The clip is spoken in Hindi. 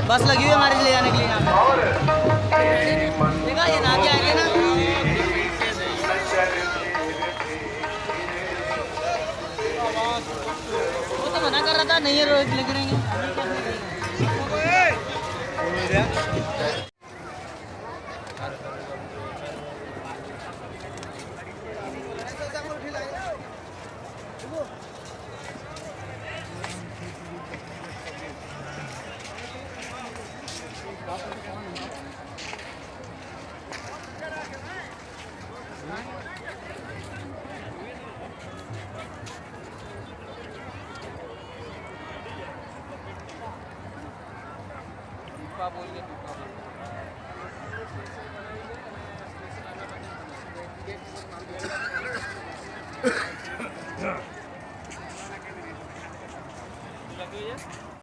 बस लगी हुई है हमारे ले जाने के लिए। देखा ये ना क्या है ना, वो तो मना कर रहा था नहीं रोज लेके रहेंगे। बोल